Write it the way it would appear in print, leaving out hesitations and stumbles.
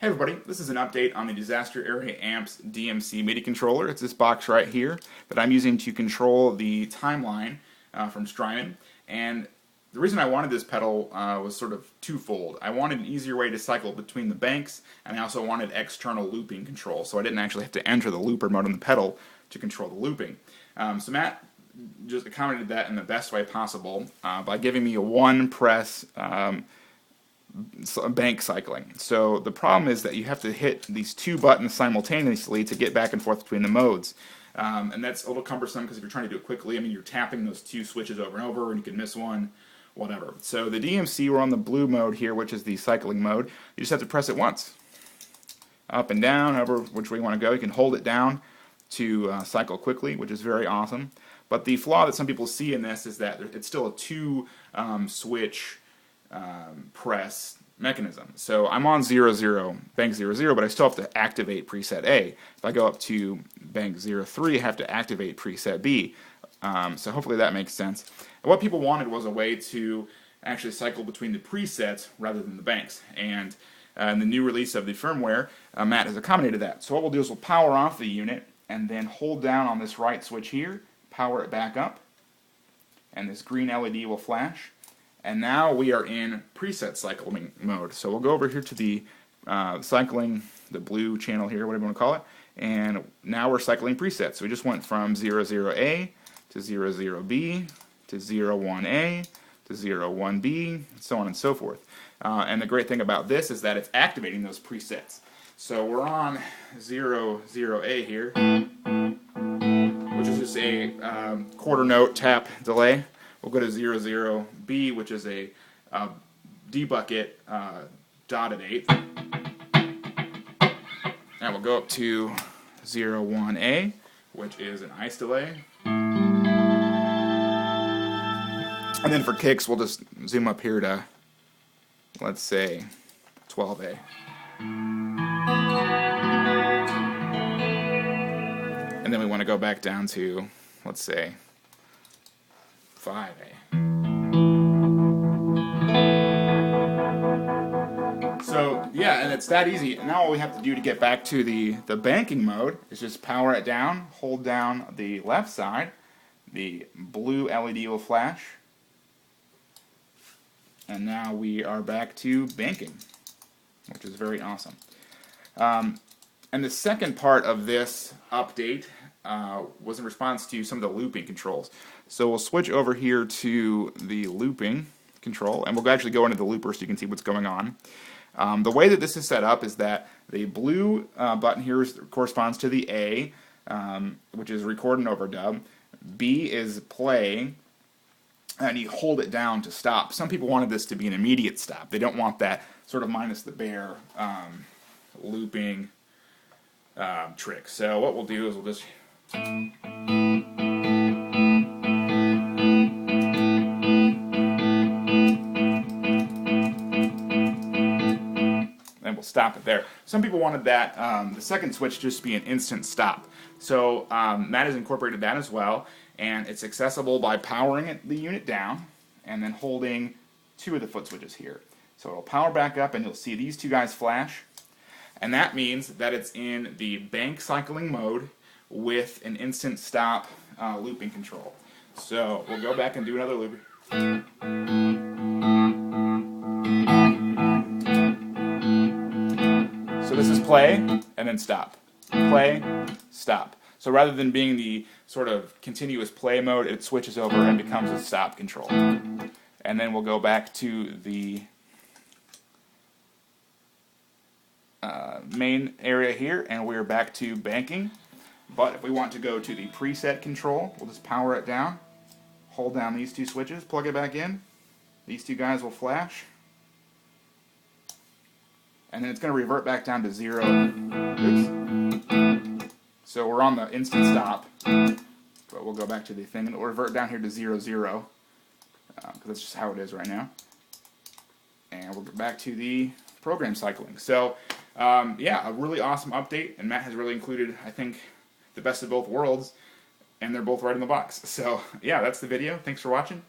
Hey everybody, this is an update on the Disaster Area Amps DMC MIDI controller. It's this box right here that I'm using to control the TimeLine from Strymon. And the reason I wanted this pedal was sort of twofold. I wanted an easier way to cycle between the banks, and I also wanted external looping control, so I didn't actually have to enter the looper mode on the pedal to control the looping. So Matt just accommodated that in the best way possible by giving me a one-press bank cycling. So the problem is that you have to hit these two buttons simultaneously to get back and forth between the modes. And that's a little cumbersome because if you're trying to do it quickly, I mean, you're tapping those two switches over and over and you can miss one, whatever. So the DMC, we're on the blue mode here, which is the cycling mode. You just have to press it once. Up and down, however which way you want to go. You can hold it down to cycle quickly, which is very awesome. But the flaw that some people see in this is that it's still a two switch press mechanism. So I'm on 0, bank 0, but I still have to activate preset A. If I go up to bank 03, I have to activate preset B. So hopefully that makes sense. And what people wanted was a way to actually cycle between the presets rather than the banks. And in the new release of the firmware, Matt has accommodated that. So what we'll do is we'll power off the unit and then hold down on this right switch here, power it back up, and this green LED will flash. And now we are in preset cycling mode. So we'll go over here to the cycling, the blue channel here, whatever you want to call it. And now we're cycling presets. So we just went from 00A to 00B to 01A to 01B, so on and so forth. And the great thing about this is that it's activating those presets. So we're on 00A here, which is just a quarter note tap delay. We'll go to 00B, which is a D bucket dotted eighth. And we'll go up to 01A, which is an ice delay. And then for kicks, we'll just zoom up here to, let's say, 12A. And then we want to go back down to, let's say, 5A. So yeah, and it's that easy. Now all we have to do to get back to the banking mode is just power it down, hold down the left side, the blue LED will flash, and now we are back to banking, which is very awesome. And the second part of this update was in response to some of the looping controls. So we'll switch over here to the looping control, and we'll actually go into the looper so you can see what's going on. The way that this is set up is that the blue button here corresponds to the A, which is record and overdub. B is play, and you hold it down to stop. Some people wanted this to be an immediate stop. They don't want that sort of minus the bear looping trick. So what we'll do is we'll just and we'll stop it there. Some people wanted that the second switch just be an instant stop. So Matt has incorporated that as well, and it's accessible by powering the unit down and then holding two of the foot switches here. So it'll power back up and you'll see these two guys flash, and that means that it's in the bank cycling mode with an instant stop looping control. So we'll go back and do another loop. So this is play and then stop. Play, stop. So rather than being the sort of continuous play mode, it switches over and becomes a stop control. And then we'll go back to the main area here, and we're back to banking. But if we want to go to the preset control, we'll just power it down, hold down these two switches, plug it back in. These two guys will flash. And then it's going to revert back down to 0. Oops. So we're on the instant stop, but we'll go back to the thing, and it'll revert down here to 00, because that's just how it is right now. And we'll get back to the program cycling. So yeah, a really awesome update, and Matt has really included, I think, the best of both worlds, and they're both right in the box. So yeah, that's the video. Thanks for watching.